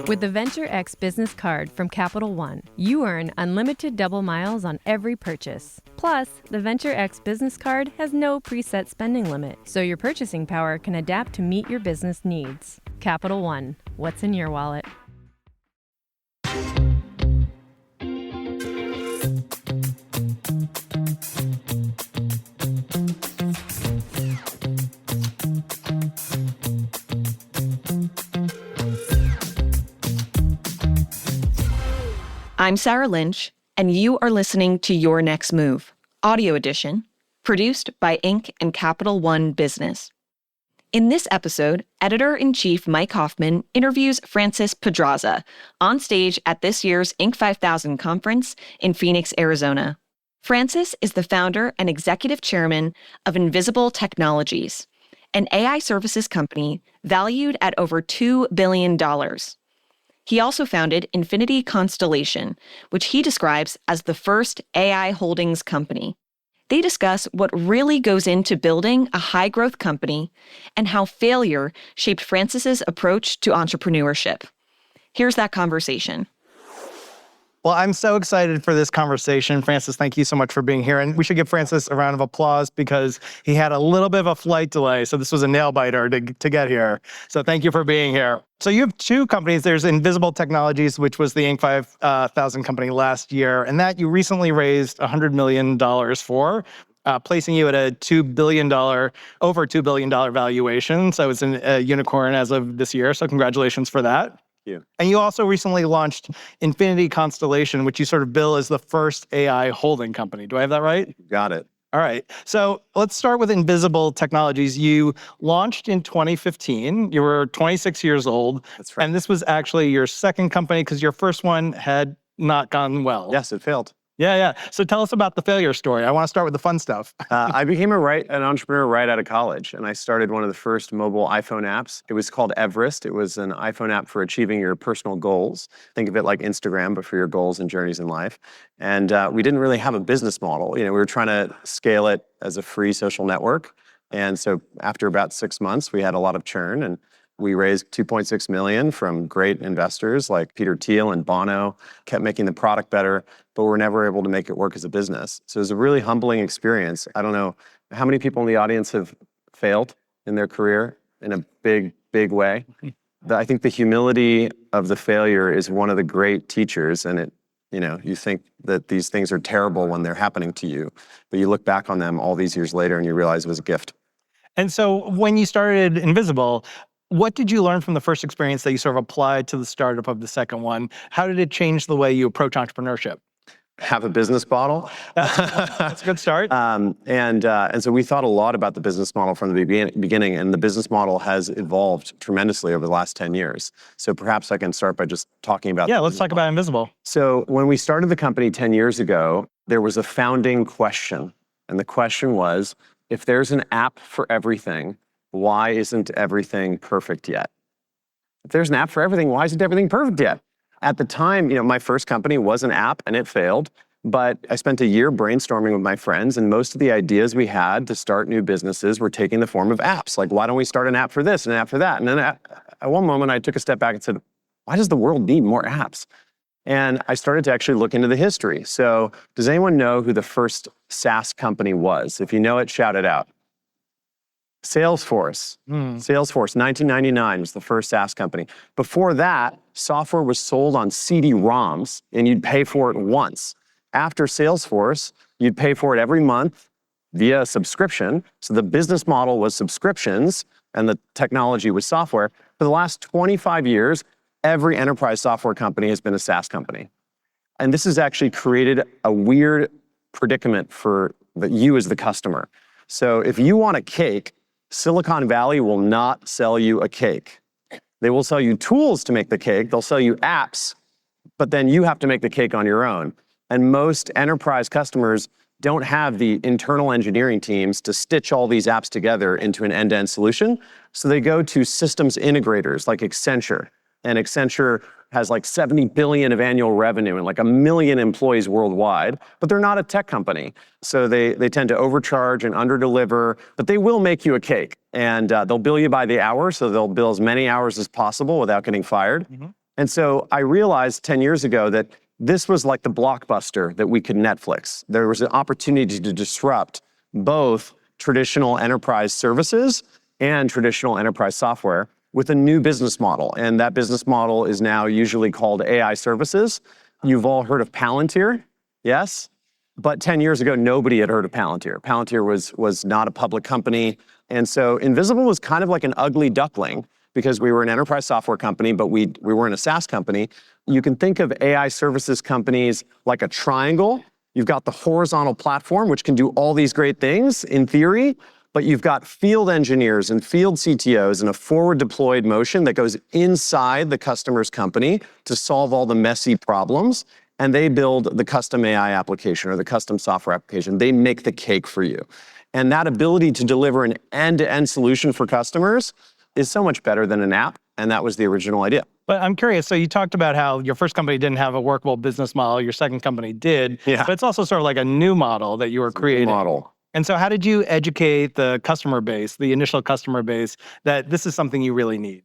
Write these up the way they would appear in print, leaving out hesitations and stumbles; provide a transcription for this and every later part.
With the Venture X business card from Capital One, you earn unlimited double miles on every purchase. Plus, the Venture X business card has no preset spending limit, so your purchasing power can adapt to meet your business needs. Capital One, what's in your wallet? I'm Sarah Lynch, and you are listening to Your Next Move, audio edition, produced by Inc. and Capital One Business. In this episode, Editor-in-Chief Mike Hoffman interviews Francis Pedraza on stage at this year's Inc. 5000 conference in Phoenix, Arizona. Francis is the founder and executive chairman of Invisible Technologies, an AI services company valued at over $2 billion. He also founded Infinity Constellation, which he describes as the first AI holdings company. They discuss what really goes into building a high-growth company and how failure shaped Francis's approach to entrepreneurship. Here's that conversation. Well, I'm so excited for this conversation. Francis, thank you so much for being here. And we should give Francis a round of applause because he had a little bit of a flight delay. So this was a nail biter to get here. So thank you for being here. So you have two companies. There's Invisible Technologies, which was the Inc. 5000 company last year. And that you recently raised $100 million for, placing you at a over $2 billion valuation. So it's a unicorn as of this year. So congratulations for that. You. And you also recently launched Infinity Constellation, which you sort of bill as the first AI holding company. Do I have that right? Got it. All right. So let's start with Invisible Technologies. You launched in 2015. You were 26 years old. That's right. And this was actually your second company because your first one had not gone well. Yes, it failed. Yeah. So tell us about the failure story. I want to start with the fun stuff. I became an entrepreneur right out of college, and I started one of the first mobile iPhone apps. It was called Everest. It was an iPhone app for achieving your personal goals. Think of it like Instagram, but for your goals and journeys in life. And we didn't really have a business model. We were trying to scale it as a free social network. And so after about 6 months, we had a lot of churn, and we raised $2.6 million from great investors like Peter Thiel and Bono, kept making the product better, but we're never able to make it work as a business. So it was a really humbling experience. I don't know how many people in the audience have failed in their career in a big, big way. I think the humility of the failure is one of the great teachers, and you think that these things are terrible when they're happening to you, but you look back on them all these years later and you realize it was a gift. And so when you started Invisible, what did you learn from the first experience that you sort of applied to the startup of the second one? How did it change the way you approach entrepreneurship? Have a business model. That's a good start. And so we thought a lot about the business model from the beginning, and the business model has evolved tremendously over the last 10 years. So perhaps I can start by just talking about let's talk about Invisible. So when we started the company 10 years ago, there was a founding question. And the question was, if there's an app for everything, why isn't everything perfect yet? If there's an app for everything, why isn't everything perfect yet? At the time, my first company was an app and it failed, but I spent a year brainstorming with my friends, and most of the ideas we had to start new businesses were taking the form of apps. Like, why don't we start an app for this and an app for that? And then at one moment, I took a step back and said, why does the world need more apps? And I started to actually look into the history. So does anyone know who the first SaaS company was? If you know it, shout it out. Salesforce. Salesforce, 1999 was the first SaaS company. Before that, software was sold on CD-ROMs, and you'd pay for it once. After Salesforce, you'd pay for it every month via subscription. So the business model was subscriptions, and the technology was software. For the last 25 years, every enterprise software company has been a SaaS company. And this has actually created a weird predicament for you as the customer. So if you want a cake, Silicon Valley will not sell you a cake. They will sell you tools to make the cake. They'll sell you apps, but then you have to make the cake on your own. And most enterprise customers don't have the internal engineering teams to stitch all these apps together into an end-to-end solution. So they go to systems integrators like Accenture. And Accenture has like 70 billion of annual revenue and like 1 million employees worldwide, but they're not a tech company. So they tend to overcharge and underdeliver, but they will make you a cake. And they'll bill you by the hour, so they'll bill as many hours as possible without getting fired. And so I realized 10 years ago that this was like the blockbuster that we could Netflix. There was an opportunity to disrupt both traditional enterprise services and traditional enterprise software with a new business model. And that business model is now usually called AI services. You've all heard of Palantir, yes? But 10 years ago, nobody had heard of Palantir. Palantir was not a public company. And so Invisible was kind of like an ugly duckling because we were an enterprise software company, but we weren't a SaaS company. You can think of AI services companies like a triangle. You've got the horizontal platform, which can do all these great things in theory, but you've got field engineers and field CTOs in a forward deployed motion that goes inside the customer's company to solve all the messy problems. And they build the custom AI application or the custom software application. They make the cake for you. And that ability to deliver an end-to-end solution for customers is so much better than an app. And that was the original idea. But I'm curious, so you talked about how your first company didn't have a workable business model, your second company did, Yeah. but it's also sort of like a new model that you were creating. Model. And so how did you educate the customer base, the initial customer base, that this is something you really need?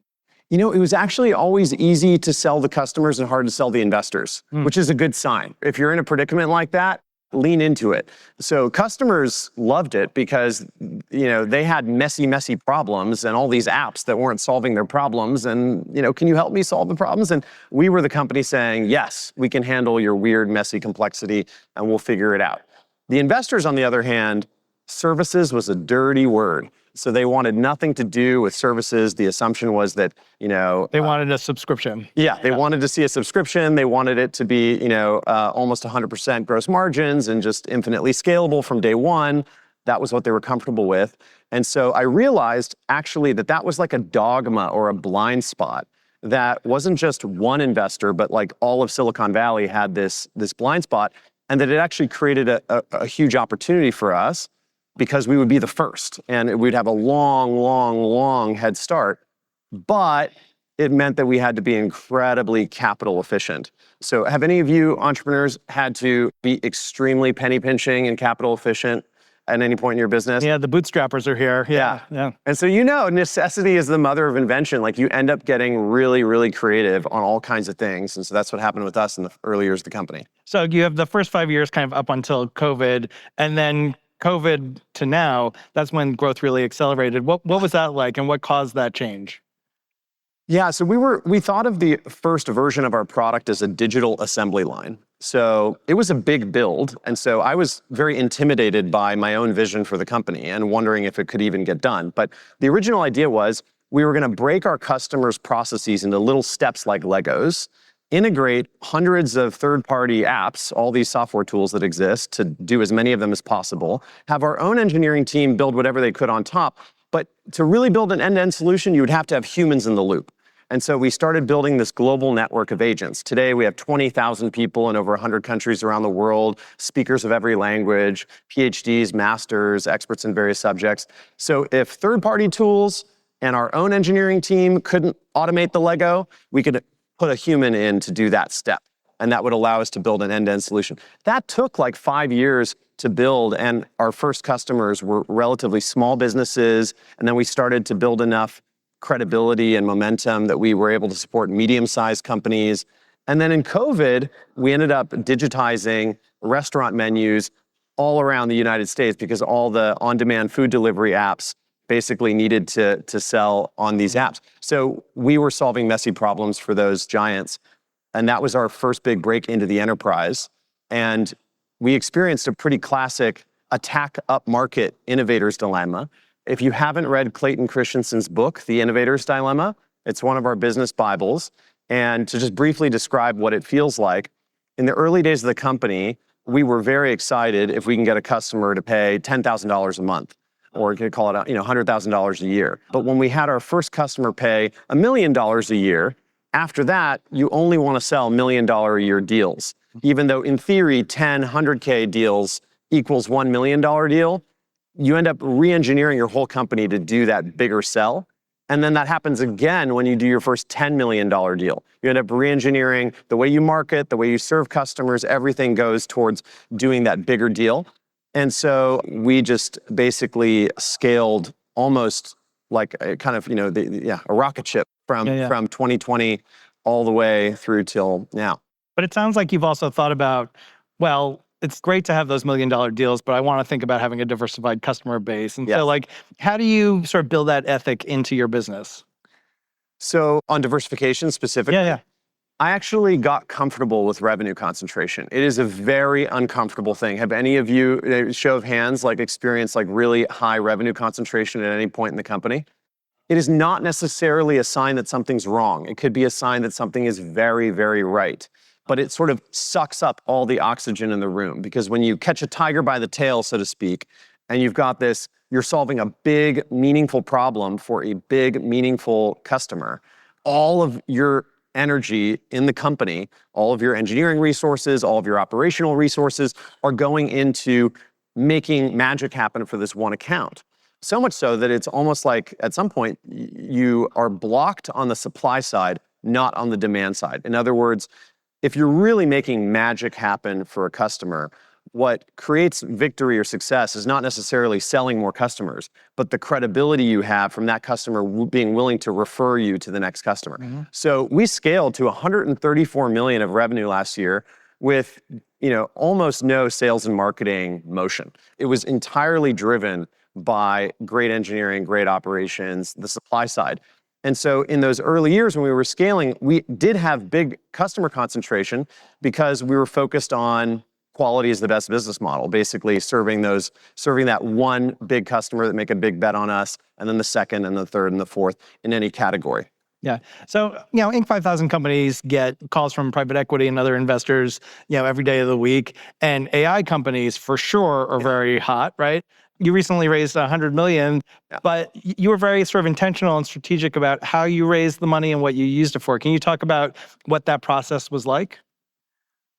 You know, it was actually always easy to sell the customers and hard to sell the investors, which is a good sign. If you're in a predicament like that, lean into it. So customers loved it because, you know, they had messy problems and all these apps that weren't solving their problems. And, you know, can you help me solve the problems? And we were the company saying, yes, we can handle your weird, messy complexity and we'll figure it out. The investors, on the other hand, services was a dirty word. So they wanted nothing to do with services. The assumption was that, you know... They wanted a subscription. Yeah, they wanted to see a subscription. They wanted it to be, you know, almost 100% gross margins and just infinitely scalable from day one. That was what they were comfortable with. And so I realized actually that that was like a dogma or a blind spot. That wasn't just one investor, but like all of Silicon Valley had this blind spot, and that it actually created a huge opportunity for us, because we would be the first and we'd have a long head start, but it meant that we had to be incredibly capital efficient. So have any of you entrepreneurs had to be extremely penny pinching and capital efficient at any point in your business? Yeah, the bootstrappers are here. Yeah. And so, you know, necessity is the mother of invention. Like you end up getting really creative on all kinds of things. And so that's what happened with us in the early years of the company. So you have the first 5 years kind of up until COVID, and then COVID to now, that's when growth really accelerated. What was that like, and what caused that change? Yeah, so we thought of the first version of our product as a digital assembly line. So it was a big build, and so I was very intimidated by my own vision for the company and wondering if it could even get done. But the original idea was we were going to break our customers' processes into little steps like Legos, integrate hundreds of third-party apps, all these software tools that exist, to do as many of them as possible, have our own engineering team build whatever they could on top. But to really build an end-to-end solution, you would have to have humans in the loop. And so we started building this global network of agents. Today, we have 20,000 people in over 100 countries around the world, speakers of every language, PhDs, masters, experts in various subjects. So if third-party tools and our own engineering team couldn't automate the Lego, we could put a human in to do that step. And that would allow us to build an end-to-end solution. That took like 5 years to build, and our first customers were relatively small businesses, and then we started to build enough credibility and momentum that we were able to support medium-sized companies. And then in COVID, we ended up digitizing restaurant menus all around the United States because all the on-demand food delivery apps basically needed to sell on these apps. So we were solving messy problems for those giants. And that was our first big break into the enterprise. And we experienced a pretty classic attack upmarket innovator's dilemma. If you haven't read Clayton Christensen's book, The Innovator's Dilemma, it's one of our business Bibles. And to just briefly describe what it feels like, in the early days of the company, we were very excited if we can get a customer to pay $10,000 a month, or you could call it, $100,000 a year. But when we had our first customer pay $1 million a year, after that, you only want to sell $1 million a year deals. Even though in theory, 10 100K deals equals $1 million deal, you end up re-engineering your whole company to do that bigger sell. And then that happens again when you do your first $10 million deal. You end up re-engineering the way you market, the way you serve customers, everything goes towards doing that bigger deal. And so we just basically scaled almost like a kind of, a rocket ship from 2020 all the way through till now. But it sounds like you've also thought about, well, it's great to have those $1 million deals, but I want to think about having a diversified customer base. And Yes. so like, how do you sort of build that ethic into your business? So on diversification specifically, Yeah. I actually got comfortable with revenue concentration. It is a very uncomfortable thing. Have any of you, show of hands, like experienced like really high revenue concentration at any point in the company? It is not necessarily a sign that something's wrong. It could be a sign that something is very, very right. But it sort of sucks up all the oxygen in the room, because when you catch a tiger by the tail, so to speak, and you've got this, you're solving a big, meaningful problem for a big, meaningful customer, all of your energy in the company, all of your engineering resources, all of your operational resources are going into making magic happen for this one account. So much so that it's almost like at some point you are blocked on the supply side, not on the demand side. In other words, if you're really making magic happen for a customer, what creates victory or success is not necessarily selling more customers, but the credibility you have from that customer being willing to refer you to the next customer. Mm-hmm. So we scaled to 134 million of revenue last year with, almost no sales and marketing motion. It was entirely driven by great engineering, great operations, the supply side. And so in those early years when we were scaling, we did have big customer concentration because we were focused on quality is the best business model, basically serving that one big customer that make a big bet on us, and then the second and the third and the fourth in any category. Yeah. So, Inc. 5000 companies get calls from private equity and other investors, every day of the week. And AI companies for sure are very hot, right? You recently raised $100 million, but you were very sort of intentional and strategic about how you raised the money and what you used it for. Can you talk about what that process was like?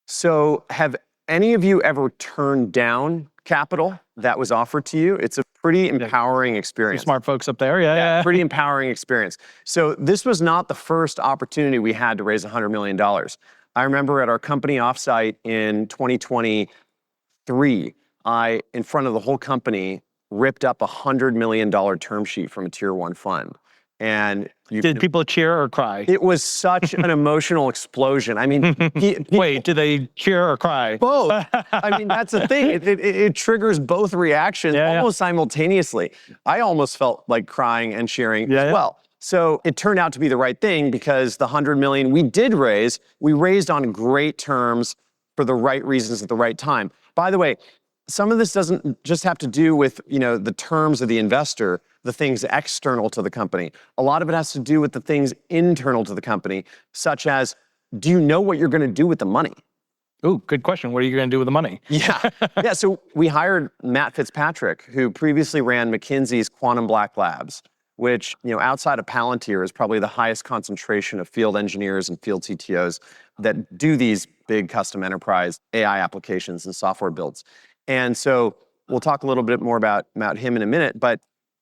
So have any of you ever turned down capital that was offered to you? It's a pretty empowering experience. Some smart folks up there, yeah. Pretty empowering experience. So this was not the first opportunity we had to raise $100 million. I remember at our company offsite in 2023, I, in front of the whole company, ripped up a $100 million term sheet from a tier 1 fund. And did people cheer or cry? It was such an emotional explosion. I mean, wait, did they cheer or cry? Both. I mean, that's the thing. It triggers both reactions almost simultaneously. I almost felt like crying and cheering as well. So it turned out to be the right thing, because the $100 million we did raise, we raised on great terms for the right reasons at the right time. By the way, some of this doesn't just have to do with, the terms of the investor, the things external to the company. A lot of it has to do with the things internal to the company, such as, do you know what you're going to do with the money? Ooh, good question. What are you going to do with the money? Yeah. So we hired Matt Fitzpatrick, who previously ran McKinsey's Quantum Black Labs, which, outside of Palantir is probably the highest concentration of field engineers and field CTOs that do these big custom enterprise AI applications and software builds. And so we'll talk a little bit more about him in a minute, but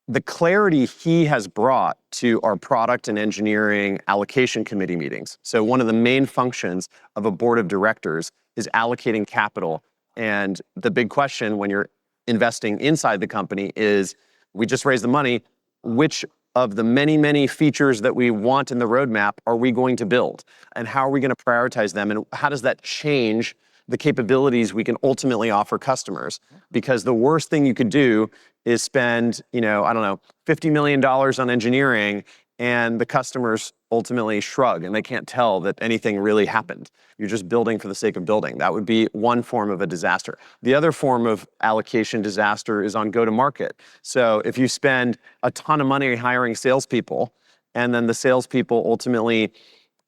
the clarity he has brought to our product and engineering allocation committee meetings. So one of the main functions of a board of directors is allocating capital. And the big question when you're investing inside the company is, we just raised the money, which of the many, many features that we want in the roadmap are we going to build? And how are we going to prioritize them? And how does that change the capabilities we can ultimately offer customers? Because the worst thing you could do is spend, $50 million on engineering, and the customers ultimately shrug and they can't tell that anything really happened. You're just building for the sake of building. That would be one form of a disaster. The other form of allocation disaster is on go-to-market. So if you spend a ton of money hiring salespeople, and then the salespeople ultimately,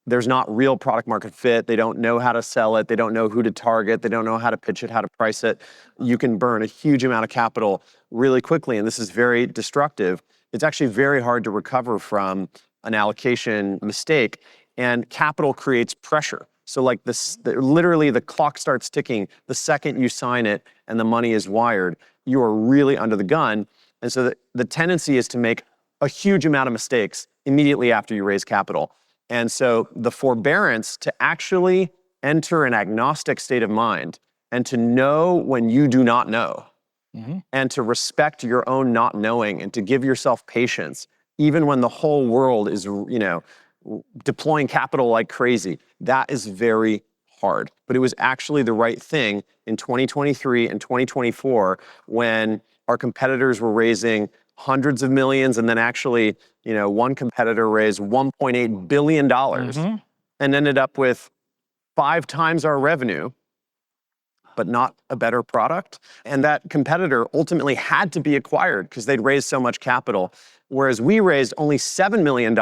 there's not real product market fit, they don't know how to sell it, they don't know who to target, they don't know how to pitch it, how to price it, you can burn a huge amount of capital really quickly, and this is very destructive. It's actually very hard to recover from an allocation mistake, and capital creates pressure. So like this, literally the clock starts ticking the second you sign it and the money is wired, you are really under the gun. And so the tendency is to make a huge amount of mistakes immediately after you raise capital. And so the forbearance to actually enter an agnostic state of mind and to know when you do not know, and to respect your own not knowing, and to give yourself patience, even when the whole world is, deploying capital like crazy. That is very hard. But it was actually the right thing in 2023 and 2024 when our competitors were raising hundreds of millions, and then actually, one competitor raised $1.8 billion and ended up with 5 times our revenue, but not a better product. And that competitor ultimately had to be acquired because they'd raised so much capital. Whereas we raised only $7 million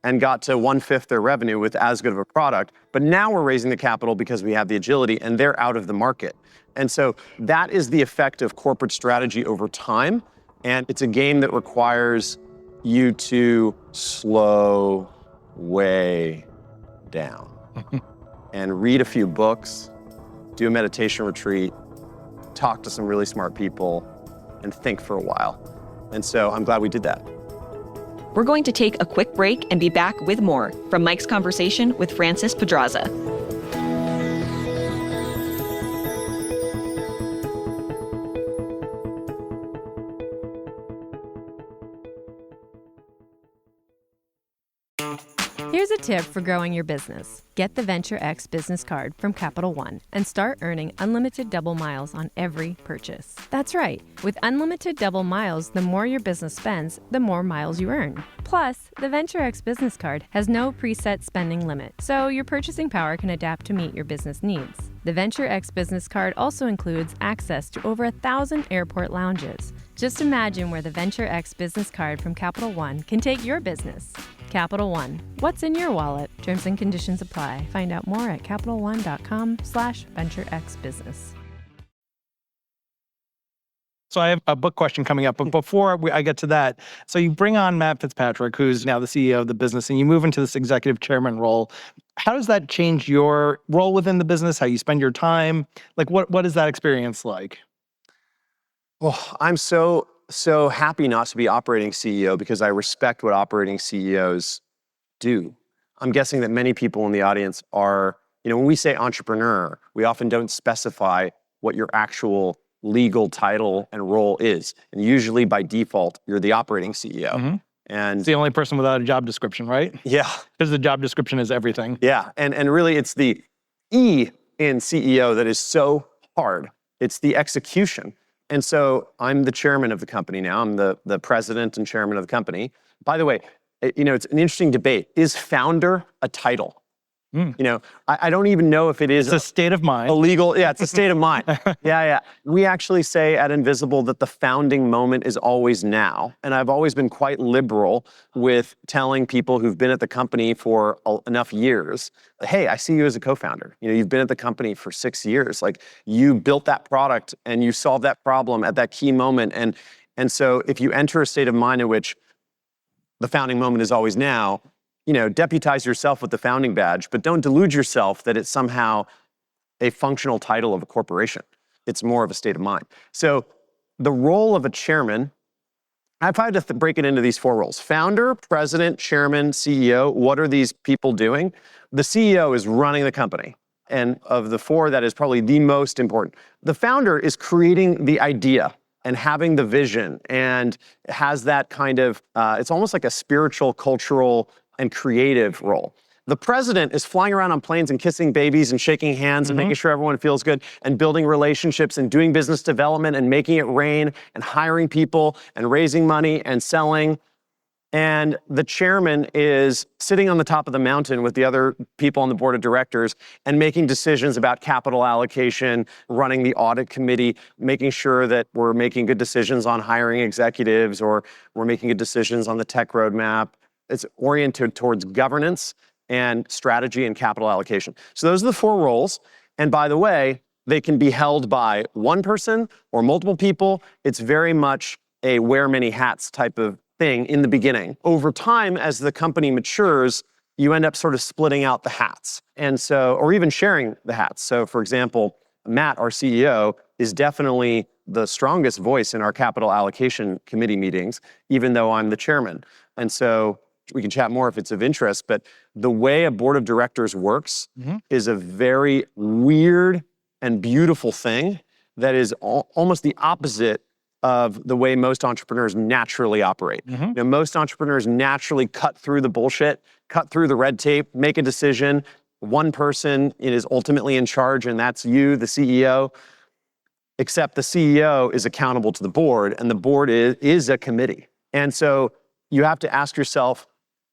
and got to 1/5 their revenue with as good of a product. But now we're raising the capital because we have the agility and they're out of the market. And so that is the effect of corporate strategy over time. And it's a game that requires you to slow way down and read a few books, do a meditation retreat, talk to some really smart people, and think for a while. And so I'm glad we did that. We're going to take a quick break and be back with more from Mike's conversation with Francis Pedraza. Here's a tip for growing your business. Get the Venture X business card from Capital One and start earning unlimited double miles on every purchase. That's right. With unlimited double miles, the more your business spends, the more miles you earn. Plus, the Venture X business card has no preset spending limit, so your purchasing power can adapt to meet your business needs. The Venture X business card also includes access to over 1,000 airport lounges. Just imagine where the Venture X business card from Capital One can take your business. Capital One. What's in your wallet? Terms and conditions apply. Find out more at CapitalOne.com/VentureXBusiness. So I have a book question coming up, but before I get to that, so you bring on Matt Fitzpatrick, who's now the CEO of the business, and you move into this executive chairman role. How does that change your role within the business, how you spend your time? Like, what is that experience like? Well, I'm so happy not to be operating CEO because I respect what operating CEOs do. I'm guessing that many people in the audience are, when we say entrepreneur, we often don't specify what your actual legal title and role is. And usually by default, you're the operating CEO. And it's the only person without a job description, right? Yeah. Because the job description is everything. Yeah. And really it's the E in CEO that is so hard. It's the execution. And so I'm the chairman of the company now. I'm the president and chairman of the company. By the way, it's an interesting debate. Is founder a title? I don't even know if it is. It's a state of mind. It's a state of mind. Yeah. We actually say at Invisible that the founding moment is always now. And I've always been quite liberal with telling people who've been at the company for enough years, hey, I see you as a co-founder. You've been at the company for 6 years. Like, you built that product and you solved that problem at that key moment. And so if you enter a state of mind in which the founding moment is always now, deputize yourself with the founding badge, but don't delude yourself that it's somehow a functional title of a corporation. It's more of a state of mind. So the role of a chairman, I've had to break it into these 4 roles. Founder, president, chairman, CEO. What are these people doing? The CEO is running the company. And of the 4, that is probably the most important. The founder is creating the idea and having the vision and has that kind of, it's almost like a spiritual, cultural, and creative role. The president is flying around on planes and kissing babies and shaking hands and making sure everyone feels good and building relationships and doing business development and making it rain and hiring people and raising money and selling. And the chairman is sitting on the top of the mountain with the other people on the board of directors and making decisions about capital allocation, running the audit committee, making sure that we're making good decisions on hiring executives or we're making good decisions on the tech roadmap. It's oriented towards governance and strategy and capital allocation. So those are the 4 roles. And by the way, they can be held by one person or multiple people. It's very much a wear many hats type of thing in the beginning. Over time, as the company matures, you end up sort of splitting out the hats. And so, or even sharing the hats. So for example, Matt, our CEO, is definitely the strongest voice in our capital allocation committee meetings, even though I'm the chairman. And so we can chat more if it's of interest, but the way a board of directors works is a very weird and beautiful thing that is almost the opposite of the way most entrepreneurs naturally operate. Most entrepreneurs naturally cut through the bullshit, cut through the red tape, make a decision. One person is ultimately in charge, and that's you, the CEO. Except the CEO is accountable to the board, and the board is a committee. And so you have to ask yourself,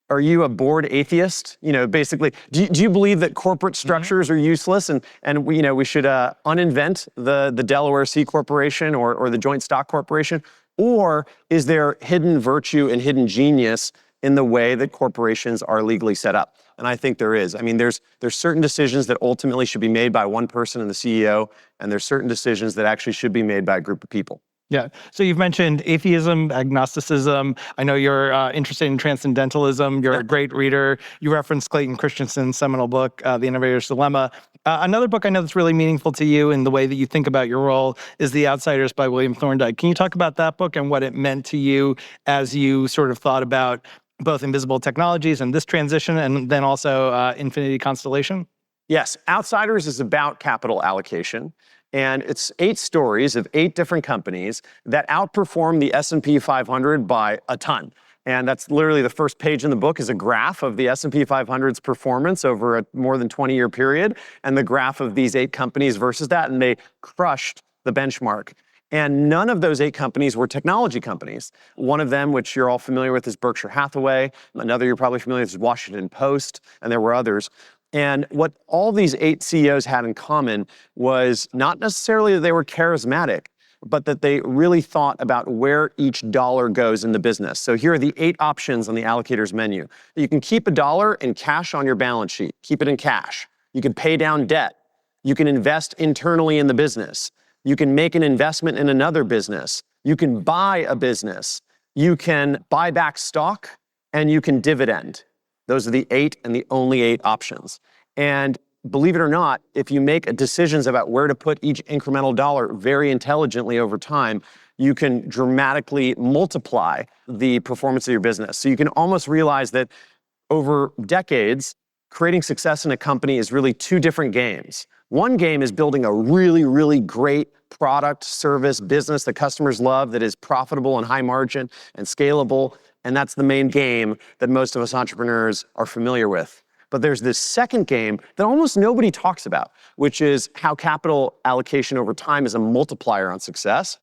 are you a board atheist? Basically, do you believe that corporate structures are useless and we should uninvent the Delaware C Corporation or the Joint Stock Corporation? Or is there hidden virtue and hidden genius in the way that corporations are legally set up? And I think there is. I mean, there's certain decisions that ultimately should be made by one person and the CEO, and there's certain decisions that actually should be made by a group of people. Yeah. So you've mentioned atheism, agnosticism. I know you're interested in transcendentalism. You're a great reader. You referenced Clayton Christensen's seminal book, The Innovator's Dilemma. Another book I know that's really meaningful to you in the way that you think about your role is The Outsiders by William Thorndike. Can you talk about that book and what it meant to you as you sort of thought about both invisible technologies and this transition, and then also Infinity Constellation? Yes. Outsiders is about capital allocation. And it's 8 stories of 8 different companies that outperform the S&P 500 by a ton. And that's literally the first page in the book is a graph of the S&P 500's performance over a more than 20-year period, and the graph of these 8 companies versus that, and they crushed the benchmark. And none of those 8 companies were technology companies. One of them, which you're all familiar with, is Berkshire Hathaway. Another you're probably familiar with is Washington Post, and there were others. And what all these 8 CEOs had in common was not necessarily that they were charismatic, but that they really thought about where each dollar goes in the business. So here are the 8 options on the allocator's menu. You can keep $1 in cash on your balance sheet. Keep it in cash. You can pay down debt. You can invest internally in the business. You can make an investment in another business. You can buy a business. You can buy back stock, and you can dividend. Those are the 8 and the only 8 options. And believe it or not, if you make decisions about where to put each incremental dollar very intelligently over time, you can dramatically multiply the performance of your business. So you can almost realize that over decades, creating success in a company is really 2 different games. One game is building a really, really great product, service, business that customers love, that is profitable and high margin and scalable. And that's the main game that most of us entrepreneurs are familiar with. But there's this second game that almost nobody talks about, which is how capital allocation over time is a multiplier on success.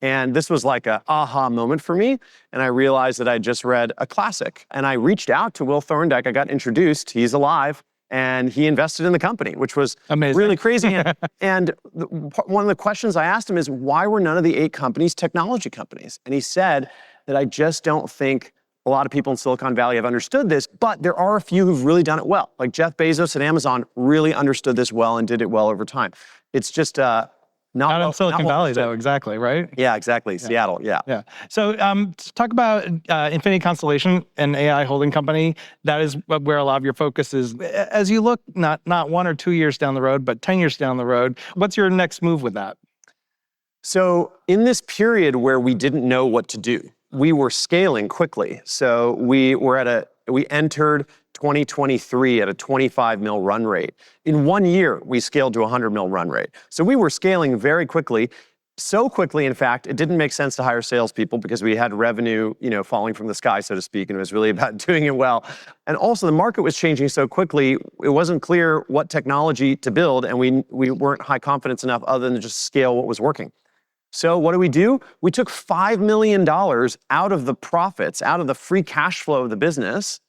And this was like a aha moment for me. And I realized that I just read a classic. And I reached out to Will Thorndike. I got introduced. He's alive. And he invested in the company, which was amazing. Really crazy. And one of the questions I asked him is, why were none of the 8 companies technology companies? And he said that I just don't think a lot of people in Silicon Valley have understood this, but there are a few who've really done it well. Like Jeff Bezos at Amazon really understood this well and did it well over time. It's just not in Silicon Valley, though, exactly, right? Yeah, exactly. Yeah. Seattle, yeah. Yeah. So talk about Infinity Constellation, an AI holding company. That is where a lot of your focus is. As you look not 1 or 2 years down the road, but 10 years down the road, what's your next move with that? So in this period where we didn't know what to do, we were scaling quickly. So we entered 2023 at a 25 mil run rate. In 1 year, we scaled to a 100 mil run rate. So we were scaling very quickly. So quickly, in fact, it didn't make sense to hire salespeople because we had revenue, falling from the sky, so to speak, and it was really about doing it well. And also the market was changing so quickly, it wasn't clear what technology to build, and we weren't high confidence enough other than just scale what was working. So what do? We took $5 million out of the profits, out of the free cash flow of the business,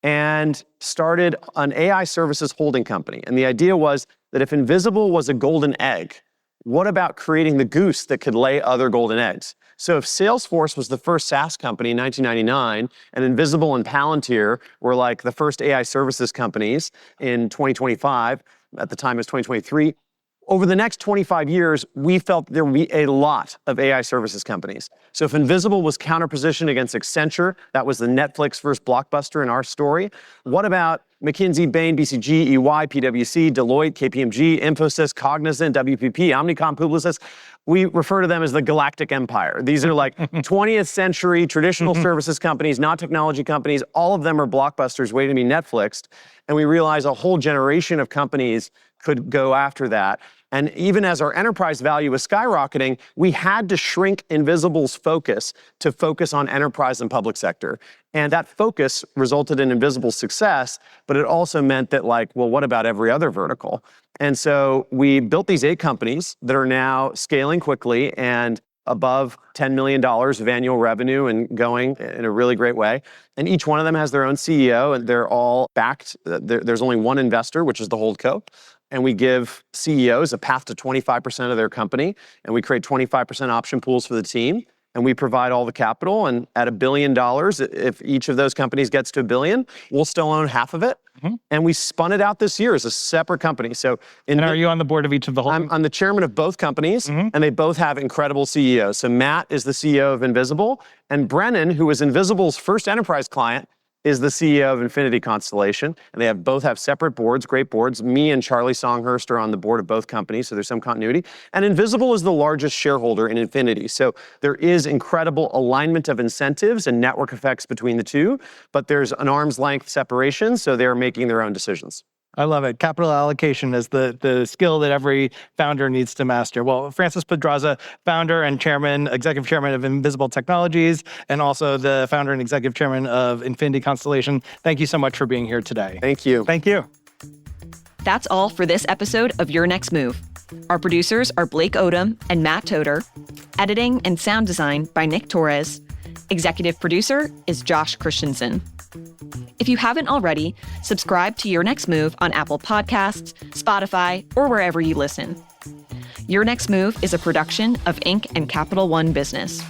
and started an AI services holding company. And the idea was that if Invisible was a golden egg, what about creating the goose that could lay other golden eggs? So if Salesforce was the first SaaS company in 1999, and Invisible and Palantir were like the first AI services companies in 2025, at the time it was 2023, over the next 25 years, we felt there would be a lot of AI services companies. So if Invisible was counterpositioned against Accenture, that was the Netflix first blockbuster in our story. What about McKinsey, Bain, BCG, EY, PwC, Deloitte, KPMG, Infosys, Cognizant, WPP, Omnicom, Publicis? We refer to them as the Galactic Empire. These are like 20th century traditional services companies, not technology companies. All of them are blockbusters waiting to be Netflixed. And we realize a whole generation of companies could go after that. And even as our enterprise value was skyrocketing, we had to shrink Invisible's focus to focus on enterprise and public sector. And that focus resulted in Invisible's success, but it also meant that, like, well, what about every other vertical? And so we built these 8 companies that are now scaling quickly and above $10 million of annual revenue and going in a really great way. And each one of them has their own CEO, and they're all backed. There's only one investor, which is the holdco. And we give CEOs a path to 25% of their company, and we create 25% option pools for the team. And we provide all the capital. And at $1 billion, if each of those companies gets to $1 billion, we'll still own half of it. And we spun it out this year as a separate company. So, and are you on the board of each of the holdings? I'm the chairman of both companies, and they both have incredible CEOs. So Matt is the CEO of Invisible, and Brennan, who was Invisible's first enterprise client, is the CEO of Infinity Constellation. And they both have separate boards, great boards. Me and Charlie Songhurst are on the board of both companies, so there's some continuity. And Invisible is the largest shareholder in Infinity. So there is incredible alignment of incentives and network effects between the two, but there's an arm's length separation, so they're making their own decisions. I love it. Capital allocation is the skill that every founder needs to master. Well, Francis Pedraza, founder and executive chairman of Invisible Technologies, and also the founder and executive chairman of Infinity Constellation, thank you so much for being here today. Thank you. Thank you. That's all for this episode of Your Next Move. Our producers are Blake Odom and Matt Toder. Editing and sound design by Nick Torres. Executive producer is Josh Christensen. If you haven't already, subscribe to Your Next Move on Apple Podcasts, Spotify, or wherever you listen. Your Next Move is a production of Inc. and Capital One Business.